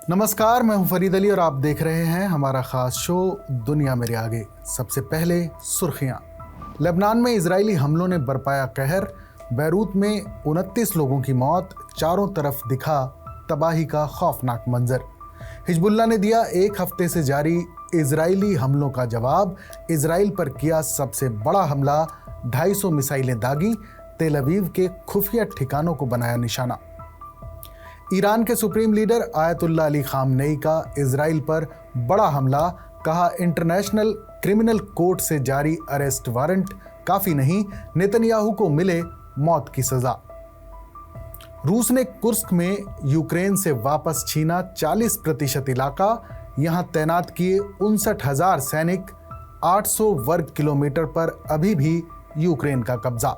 नमस्कार, मैं हूं फरीद अली और आप देख रहे हैं हमारा खास शो दुनिया मेरे आगे। सबसे पहले सुर्खियां। लेबनान में इजरायली हमलों ने बरपाया कहर, बैरूत में 29 लोगों की मौत, चारों तरफ दिखा तबाही का खौफनाक मंजर। हिजबुल्लाह ने दिया एक हफ्ते से जारी इजरायली हमलों का जवाब, इजराइल पर किया सबसे बड़ा हमला, 250 मिसाइलें दागी, तेल अवीव के खुफिया ठिकानों को बनाया निशाना। ईरान के supreme leader Ayatollah Ali Khamenei का इजराइल पर बड़ा हमला, कहा इंटरनेशनल क्रिमिनल कोर्ट से जारी अरेस्ट वारंट काफी नहीं, नेतन्याहू को मिले मौत की सजा। रूस ने कुर्स्क में यूक्रेन से वापस छीना 40% इलाका, यहां तैनात किए 59,000 सैनिक, 800 वर्ग किलोमीटर पर अभी भी यूक्रेन का कब्जा।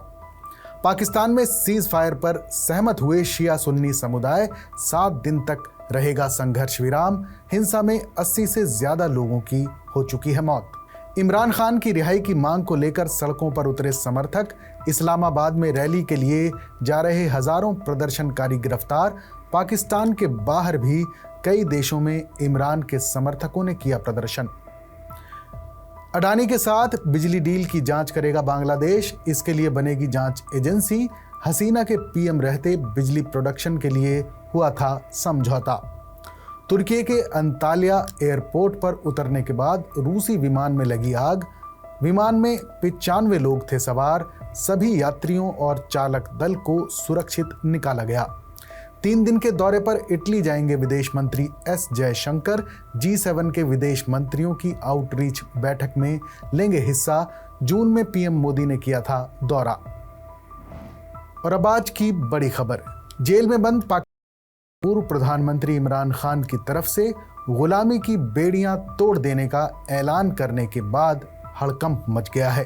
पाकिस्तान में सीज फायर पर सहमत हुए शिया सुन्नी समुदाय, 7 दिन तक रहेगा संघर्ष विराम, हिंसा में 80 से ज्यादा लोगों की हो चुकी है मौत। इमरान खान की रिहाई की मांग को लेकर सड़कों पर उतरे समर्थक, इस्लामाबाद में रैली के लिए जा रहे हजारों प्रदर्शनकारी गिरफ्तार, पाकिस्तान के बाहर भी कई देशों में इमरान के समर्थकों ने किया प्रदर्शन। अडानी के साथ बिजली डील की जांच करेगा बांग्लादेश, इसके लिए बनेगी जांच एजेंसी। हसीना के पीएम रहते बिजली प्रोडक्शन के लिए हुआ था समझौता। तुर्की के अंताल्या एयरपोर्ट पर उतरने के बाद रूसी विमान में लगी आग, विमान में 95 लोग थे सवार, सभी यात्रियों और चालक दल को सुरक्षित निकाला गया। 3 दिन के दौरे पर इटली जाएंगे विदेश मंत्री एस जयशंकर, G7 के विदेश मंत्रियों की आउटरीच बैठक में लेंगे हिस्सा, जून में पीएम मोदी ने किया था दौरा। और अब आज की बड़ी खबर, जेल में बंद पूर्व प्रधानमंत्री इमरान खान की तरफ से गुलामी की बेड़ियां तोड़ देने का ऐलान करने के बाद हड़कंप मच गया है।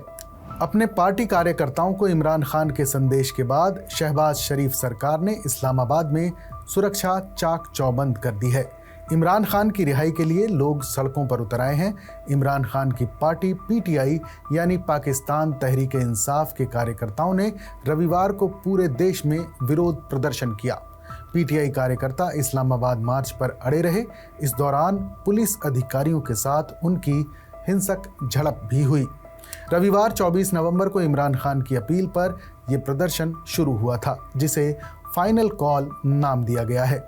अपने पार्टी कार्यकर्ताओं को इमरान खान के संदेश के बाद शहबाज शरीफ सरकार ने इस्लामाबाद में सुरक्षा चाक चौबंद कर दी है। इमरान खान की रिहाई के लिए लोग सड़कों पर उतर आए हैं। इमरान खान की पार्टी PTI यानी पाकिस्तान तहरीक-ए-इंसाफ के कार्यकर्ताओं ने रविवार को पूरे देश में विरोध प्रदर्शन किया। PTI कार्यकर्ता इस्लामाबाद मार्च पर अड़े रहे। इस दौरान पुलिस अधिकारियों के साथ उनकी हिंसक झड़प भी हुई। रविवार 24 नवंबर को इमरान खान की अपील पर यह प्रदर्शन शुरू हुआ था, जिसे फाइनल कॉल नाम दिया गया है।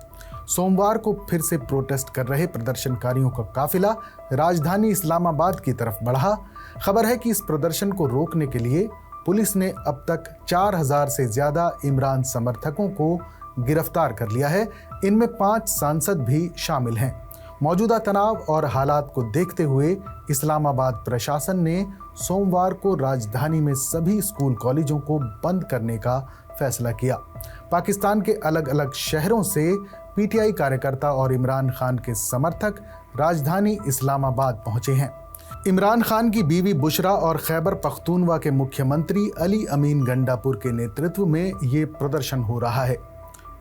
सोमवार को फिर से प्रोटेस्ट कर रहे प्रदर्शनकारियों का काफिला राजधानी इस्लामाबाद की तरफ बढ़ा। खबर है कि इस प्रदर्शन को रोकने के लिए पुलिस ने अब तक 4000 से ज्यादा इमरान समर्थकों को गिरफ्तार कर लिया है। इनमें 5 सांसद भी शामिल हैं। मौजूदा तनाव और हालात को देखते हुए इस्लामाबाद प्रशासन ने सोमवार को राजधानी में सभी स्कूल कॉलेजों को बंद करने का फैसला किया। पाकिस्तान के अलग अलग शहरों से PTI कार्यकर्ता और इमरान खान के समर्थक राजधानी इस्लामाबाद पहुंचे हैं। इमरान खान की बीवी बुशरा और खैबर पख्तूनवा के मुख्यमंत्री अली अमीन गंडापुर के नेतृत्व में ये प्रदर्शन हो रहा है।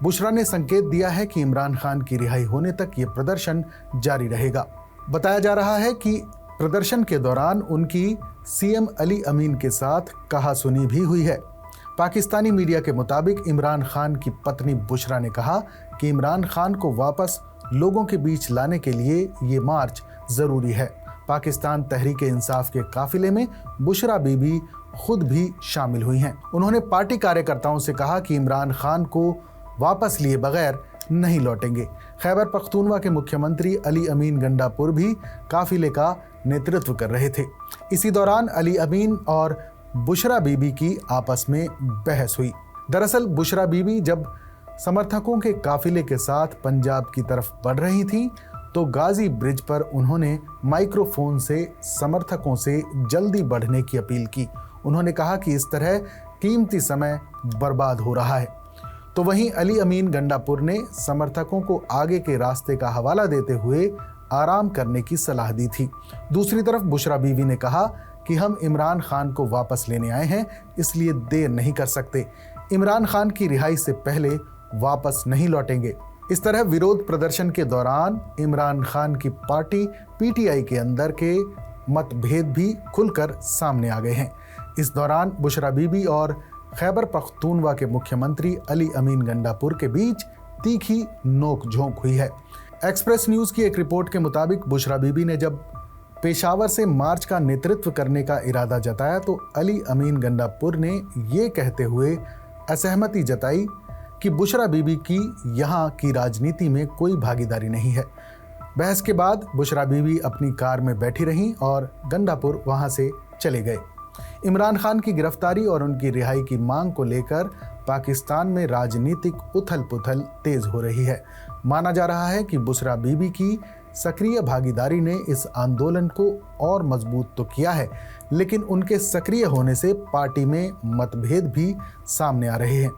बुशरा ने संकेत दिया है कि इमरान खान की रिहाई होने तक ये प्रदर्शन जारी रहेगा। बताया जा रहा है कि प्रदर्शन के दौरान उनकी CM अली अमीन के साथ कहासुनी भी हुई है। पाकिस्तानी मीडिया के मुताबिक इमरान खान की पत्नी बुशरा ने कहा कि इमरान खान को वापस लोगों के बीच लाने के लिए ये मार्च जरूरी है। पाकिस्तान तहरीक-ए-इंसाफ के काफिले में बुशरा बीबी खुद भी शामिल हुई हैं। उन्होंने पार्टी कार्यकर्ताओं से कहा कि इमरान खान को वापस लिए बगैर नहीं लौटेंगे। खैबर पख्तूनवा के मुख्यमंत्री अली अमीन गंडापुर भी काफिले का नेतृत्व कर रहे थे। इसी दौरान अली अमीन और बुशरा बीबी की आपस में बहस हुई। दरअसल बुशरा बीबी जब समर्थकों के काफिले के साथ पंजाब की तरफ बढ़ रही थी तो गाजी ब्रिज पर उन्होंने माइक्रोफोन से समर्थकों से जल्दी बढ़ने की अपील की। उन्होंने कहा कि इस तरह कीमती समय बर्बाद हो रहा है। तो वहीं अली अमीन गंडापुर ने समर्थकों को आगे के रास्ते का हवाला देते हुए आराम करने की सलाह दी थी। दूसरी तरफ बुशरा बीवी ने कहा कि हम इमरान खान को वापस लेने आए हैं, इसलिए देर नहीं कर सकते। इमरान खान की रिहाई से पहले वापस नहीं लौटेंगे। इस तरह विरोध प्रदर्शन के दौरान इमरान खान की पार्टी PTI के अंदर के मतभेद भी खुलकर सामने आ गए हैं। इस दौरान बुशरा बीबी और खैबर पख्तूनवा के मुख्यमंत्री अली अमीन गंडापुर के बीच तीखी नोक झोंक हुई है। एक्सप्रेस न्यूज़ की एक रिपोर्ट के मुताबिक बुशरा बीबी ने जब पेशावर से मार्च का नेतृत्व करने का इरादा जताया तो अली अमीन गंडापुर ने ये कहते हुए असहमति जताई कि बुशरा बीबी की यहाँ की राजनीति में कोई भागीदारी नहीं है। बहस के बाद बुशरा बीबी अपनी कार में बैठी रहीं और गंडापुर वहां से चले गए। इमरान खान की गिरफ्तारी और उनकी रिहाई की मांग को लेकर पाकिस्तान में राजनीतिक उथल पुथल तेज हो रही है। माना जा रहा है कि बुशरा बीबी की सक्रिय भागीदारी ने इस आंदोलन को और मजबूत तो किया है, लेकिन उनके सक्रिय होने से पार्टी में मतभेद भी सामने आ रहे हैं।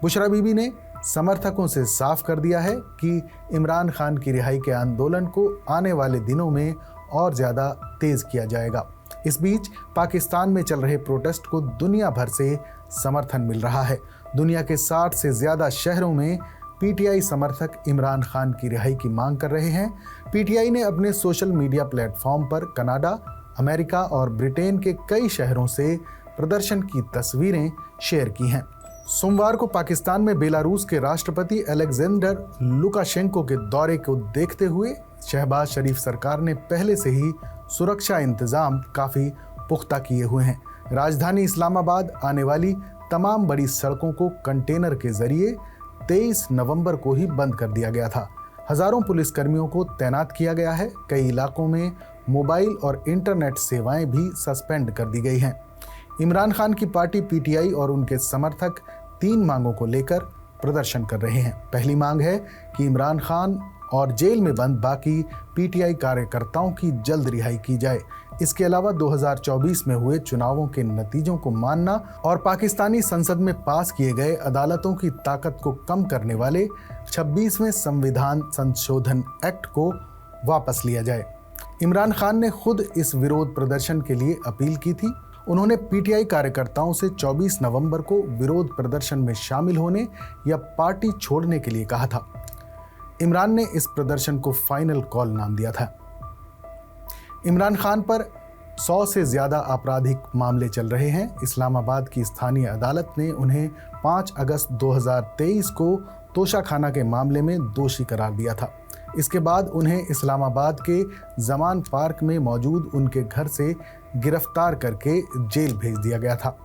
बुशरा बीबी ने समर्थकों से साफ कर दिया है कि इमरान खान की रिहाई के आंदोलन को आने वाले दिनों में और ज़्यादा तेज किया जाएगा। इस बीच पाकिस्तान में चल रहे प्रोटेस्ट को दुनिया भर से समर्थन मिल रहा है। दुनिया के 60 से ज़्यादा शहरों में पीटीआई समर्थक इमरान खान की रिहाई की मांग कर रहे हैं। पीटीआई ने अपने सोशल मीडिया प्लेटफॉर्म पर कनाडा, अमेरिका और ब्रिटेन के कई शहरों से प्रदर्शन की तस्वीरें शेयर की हैं। सोमवार को पाकिस्तान में बेलारूस के राष्ट्रपति अलेक्जेंडर लुकाशेंको के दौरे को देखते हुए शहबाज शरीफ सरकार ने पहले से ही सुरक्षा इंतजाम काफ़ी पुख्ता किए हुए हैं। राजधानी इस्लामाबाद आने वाली तमाम बड़ी सड़कों को कंटेनर के जरिए 23 नवंबर को ही बंद कर दिया गया था। हजारों पुलिसकर्मियों को तैनात किया गया है। कई इलाकों में मोबाइल और इंटरनेट सेवाएं भी सस्पेंड कर दी गई हैं। इमरान खान की पार्टी पीटीआई और उनके समर्थक 3 मांगों को लेकर प्रदर्शन कर रहे हैं। पहली मांग है कि इमरान खान और जेल में बंद बाकी पीटीआई कार्यकर्ताओं की जल्द रिहाई की जाए। इसके अलावा 2024 में हुए चुनावों के नतीजों को मानना और पाकिस्तानी संसद में पास किए गए अदालतों की ताकत को कम करने वाले 26वें संविधान संशोधन एक्ट को वापस लिया जाए। इमरान खान ने खुद इस विरोध प्रदर्शन के लिए अपील की थी। उन्होंने पीटीआई कार्यकर्ताओं से 24 नवंबर को विरोध प्रदर्शन में शामिल होने या पार्टी छोड़ने के लिए कहा था। इमरान ने इस प्रदर्शन को फाइनल कॉल नाम दिया था। इमरान खान पर 100 से ज़्यादा आपराधिक मामले चल रहे हैं। इस्लामाबाद की स्थानीय अदालत ने उन्हें 5 अगस्त 2023 को तोशाखाना के मामले में दोषी करार दिया था। इसके बाद उन्हें इस्लामाबाद के जमान पार्क में मौजूद उनके घर से गिरफ्तार करके जेल भेज दिया गया था।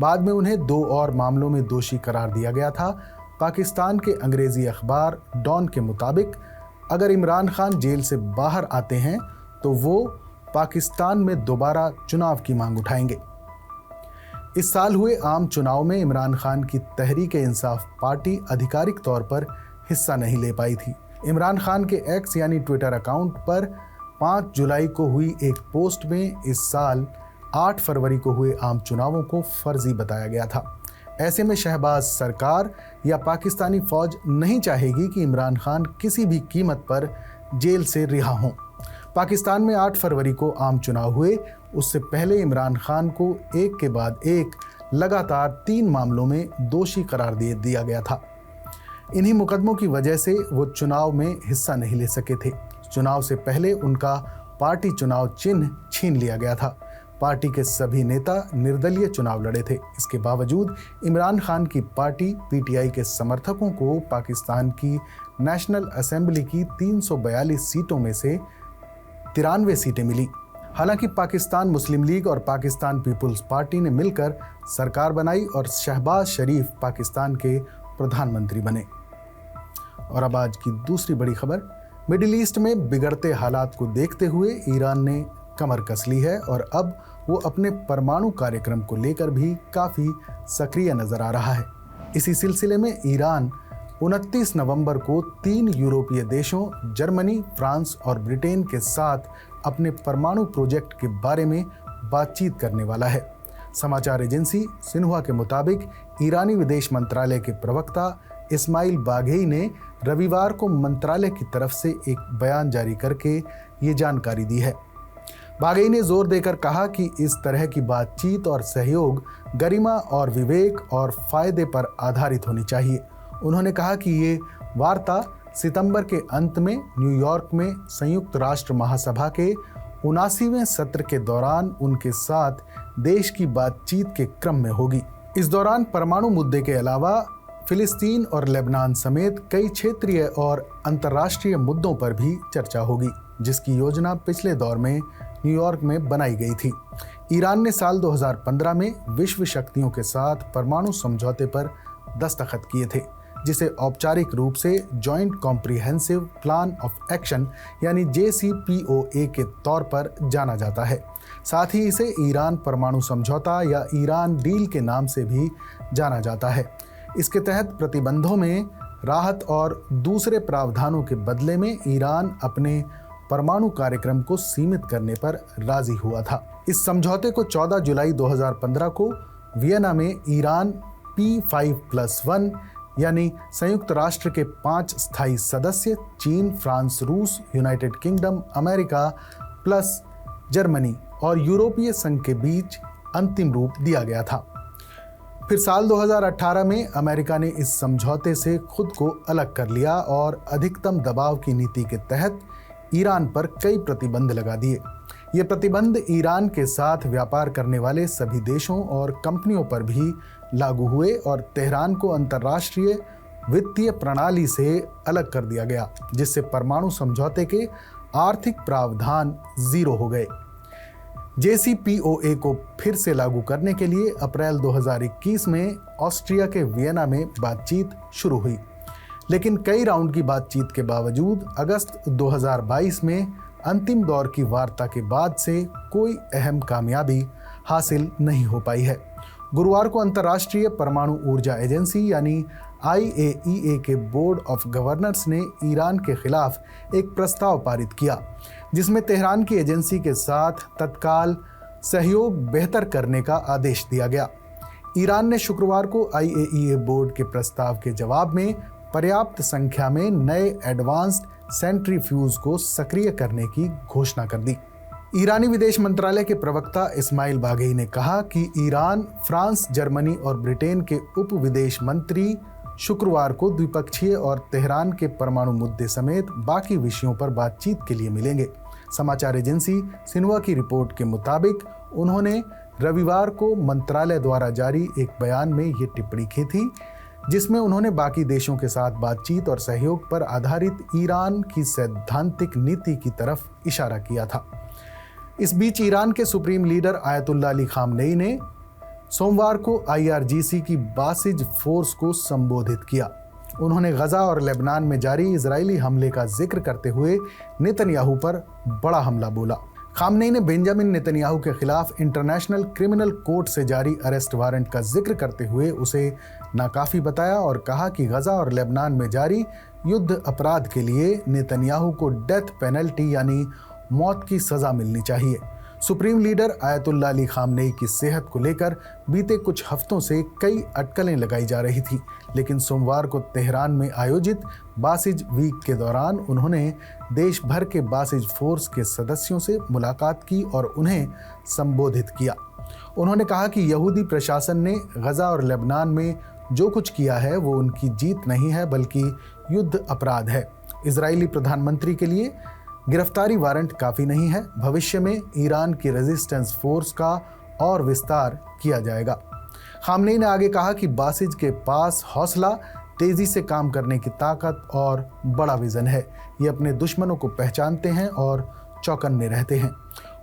बाद में उन्हें 2 और मामलों में दोषी करार दिया गया था। पाकिस्तान के अंग्रेजी अखबार डॉन के मुताबिक अगर इमरान खान जेल से बाहर आते हैं तो वो पाकिस्तान में दोबारा चुनाव की मांग उठाएंगे। इस साल हुए आम चुनाव में इमरान खान की तहरीक-ए-इंसाफ पार्टी आधिकारिक तौर पर हिस्सा नहीं ले पाई थी। इमरान खान के एक्स यानी ट्विटर अकाउंट पर 5 जुलाई को हुई एक पोस्ट में इस साल 8 फरवरी को हुए आम चुनावों को फर्जी बताया गया था। ऐसे में शहबाज सरकार या पाकिस्तानी फौज नहीं चाहेगी कि इमरान खान किसी भी कीमत पर जेल से रिहा हों। पाकिस्तान में 8 फरवरी को आम चुनाव हुए। उससे पहले इमरान खान को एक के बाद एक लगातार 3 मामलों में दोषी करार दिया गया था। इन्हीं मुकदमों की वजह से वो चुनाव में हिस्सा नहीं ले सके थे। चुनाव से पहले उनका पार्टी चुनाव चिन्ह छीन लिया गया था। पार्टी के सभी नेता निर्दलीय चुनाव लड़े थे। इसके बावजूद इमरान खान की पार्टी पीटीआई के समर्थकों को पाकिस्तान की नेशनल असेंबली की 342 सीटों में से 93 सीटें मिली। हालांकि पाकिस्तान मुस्लिम लीग और पाकिस्तान पीपुल्स पार्टी ने मिलकर सरकार बनाई और शहबाज शरीफ पाकिस्तान के प्रधानमंत्री बने। और अब आज की दूसरी बड़ी खबर, मिडिल ईस्ट में बिगड़ते हालात को देखते हुए ईरान ने कमर कस ली है और अब वो अपने परमाणु कार्यक्रम को लेकर भी काफ़ी सक्रिय नजर आ रहा है। इसी सिलसिले में ईरान 29 नवंबर को 3 यूरोपीय देशों जर्मनी, फ्रांस और ब्रिटेन के साथ अपने परमाणु प्रोजेक्ट के बारे में बातचीत करने वाला है। समाचार एजेंसी सिन्हुआ के मुताबिक ईरानी विदेश मंत्रालय के प्रवक्ता इस्माइल बाघेई ने रविवार को मंत्रालय की तरफ से एक बयान जारी करके ये जानकारी दी है। बाघेई ने जोर देकर कहा कि इस तरह की बातचीत और सहयोग गरिमा और विवेक और फायदे पर आधारित होनी चाहिए। उन्होंने कहा कि ये वार्ता सितंबर के अंत में न्यूयॉर्क में संयुक्त राष्ट्र महासभा के 79वें सत्र के दौरान उनके साथ देश की बातचीत के क्रम में होगी। इस दौरान परमाणु मुद्दे के अलावा फिलिस्तीन और लेबनान समेत कई क्षेत्रीय और अंतर्राष्ट्रीय मुद्दों पर भी चर्चा होगी, जिसकी योजना पिछले दौर में न्यूयॉर्क में बनाई गई थी। ईरान ने साल 2015 में विश्व शक्तियों के साथ परमाणु समझौते पर दस्तखत किए थे, जिसे औपचारिक रूप से joint comprehensive plan of action यानी JCPOA के तौर पर जाना जाता है। साथ ही इसे ईरान परमाणु समझौता या ईरान डील के नाम से भी जाना जाता है। इसके तहत प्रतिबंधों में राहत और दूसरे प्रावधानों के बदले में ईरान अपने परमाणु कार्यक्रम को सीमित करने पर राजी हुआ था। इस समझौते को 14 जुलाई 2015 को वियना में ईरान P5+1 यानी संयुक्त राष्ट्र के 5 स्थायी सदस्य चीन, फ्रांस, रूस, United kingdom, America plus Germany और यूरोपीय संघ के बीच अंतिम रूप दिया गया था। फिर साल 2018 में अमेरिका ने इस समझौते से खुद को अलग कर लिया और अधिकतम दबाव की नीति के तहत ईरान पर कई प्रतिबंध लगा दिए। ये प्रतिबंध ईरान के साथ व्यापार करने वाले सभी देशों और कंपनियों पर भी लागू हुए और तेहरान को अंतर्राष्ट्रीय वित्तीय प्रणाली से अलग कर दिया गया, जिससे परमाणु समझौते के आर्थिक प्रावधान जीरो हो गए। JCPOA को फिर से लागू करने के लिए अप्रैल 2021 में ऑस्ट्रिया के वियना में बातचीत शुरू हुई, लेकिन कई राउंड की बातचीत के बावजूद अगस्त 2022 में अंतिम दौर की वार्ता के बाद से कोई अहम कामयाबी हासिल नहीं हो पाई है। गुरुवार को अंतर्राष्ट्रीय परमाणु ऊर्जा एजेंसी यानी IAEA के बोर्ड ऑफ गवर्नर्स ने ईरान के खिलाफ एक प्रस्ताव पारित किया, जिसमें तेहरान की एजेंसी के साथ तत्काल सहयोग बेहतर करने का आदेश दिया गया। ईरान ने शुक्रवार को IAEA बोर्ड के प्रस्ताव के जवाब में पर्याप्त संख्या में नए एडवांस्ड सेंट्रीफ्यूज को सक्रिय करने की घोषणा कर दी। ईरानी विदेश मंत्रालय के प्रवक्ता इस्माइल बाघेई ने कहा कि ईरान, फ्रांस, जर्मनी और ब्रिटेन के उप विदेश मंत्री शुक्रवार को द्विपक्षीय और तेहरान के परमाणु मुद्दे समेत बाकी विषयों पर बातचीत के लिए मिलेंगे। समाचार एजेंसी सिन्हुआ की रिपोर्ट के मुताबिक उन्होंने रविवार को मंत्रालय द्वारा जारी एक बयान में ये टिप्पणी की थी, जिसमें उन्होंने बाकी देशों के साथ बातचीत और सहयोग पर आधारित ईरान की सैद्धांतिक नीति की तरफ इशारा किया था। इस बीच ईरान के supreme leader Ayatollah Ali Khamenei ने सोमवार को IRGC की बासिज फोर्स को संबोधित किया। उन्होंने गजा और लेबनान में जारी इजरायली हमले का जिक्र करते हुए नेतन्याहू पर बड़ा हमला बोला। खामनेई ने बेंजामिन नेतन्याहू के खिलाफ इंटरनेशनल क्रिमिनल कोर्ट से जारी अरेस्ट वारंट का जिक्र करते हुए उसे नाकाफी बताया और कहा कि गजा और लेबनान में जारी युद्ध अपराध के लिए नेतन्याहू को डेथ पेनल्टी यानी मौत की सजा मिलनी चाहिए। Supreme leader Ayatollah Ali Khamenei की सेहत को लेकर बीते कुछ हफ्तों से कई अटकलें लगाई जा रही थी, लेकिन सोमवार को तेहरान में आयोजित बासिज वीक के दौरान उन्होंने देश भर के बासिज फोर्स के सदस्यों से मुलाकात की और उन्हें संबोधित किया। उन्होंने कहा कि यहूदी प्रशासन ने गजा और लेबनान में जो कुछ किया है वो उनकी जीत नहीं है बल्कि युद्ध अपराध है। इजरायली प्रधानमंत्री के लिए गिरफ्तारी वारंट काफ़ी नहीं है। भविष्य में ईरान की रेजिस्टेंस फोर्स का और विस्तार किया जाएगा। खामनेई ने आगे कहा कि बासिज के पास हौसला, तेज़ी से काम करने की ताकत और बड़ा विज़न है। ये अपने दुश्मनों को पहचानते हैं और चौकन्ने रहते हैं।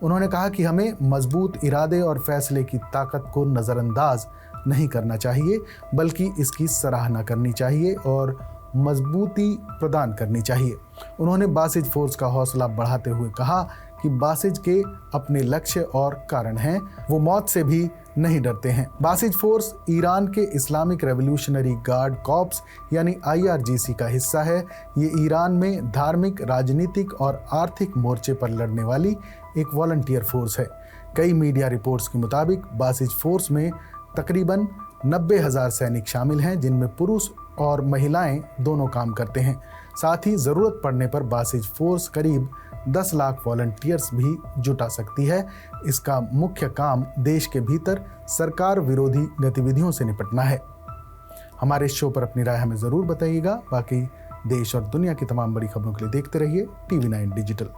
उन्होंने कहा कि हमें मजबूत इरादे और फैसले की ताकत को नज़रअंदाज नहीं करना चाहिए, बल्कि इसकी सराहना करनी चाहिए और मजबूती प्रदान करनी चाहिए। उन्होंने बासिज फोर्स का हौसला बढ़ाते हुए कहा कि बासिज के अपने लक्ष्य और कारण हैं, वो मौत से भी नहीं डरते हैं। बासिज फोर्स ईरान के इस्लामिक रेवोल्यूशनरी गार्ड कॉर्प्स यानी IRGC का हिस्सा है। ये ईरान में धार्मिक, राजनीतिक और आर्थिक मोर्चे पर लड़ने वाली एक वॉलंटियर फोर्स है। कई मीडिया रिपोर्ट्स के मुताबिक बासिज फोर्स में तकरीबन 90,000 सैनिक शामिल हैं, जिनमें पुरुष और महिलाएं दोनों काम करते हैं। साथ ही ज़रूरत पड़ने पर बासिज फोर्स करीब 10 लाख वॉलंटियर्स भी जुटा सकती है। इसका मुख्य काम देश के भीतर सरकार विरोधी गतिविधियों से निपटना है। हमारे इस शो पर अपनी राय हमें ज़रूर बताइएगा। बाकी देश और दुनिया की तमाम बड़ी खबरों के लिए देखते रहिए TV9 डिजिटल।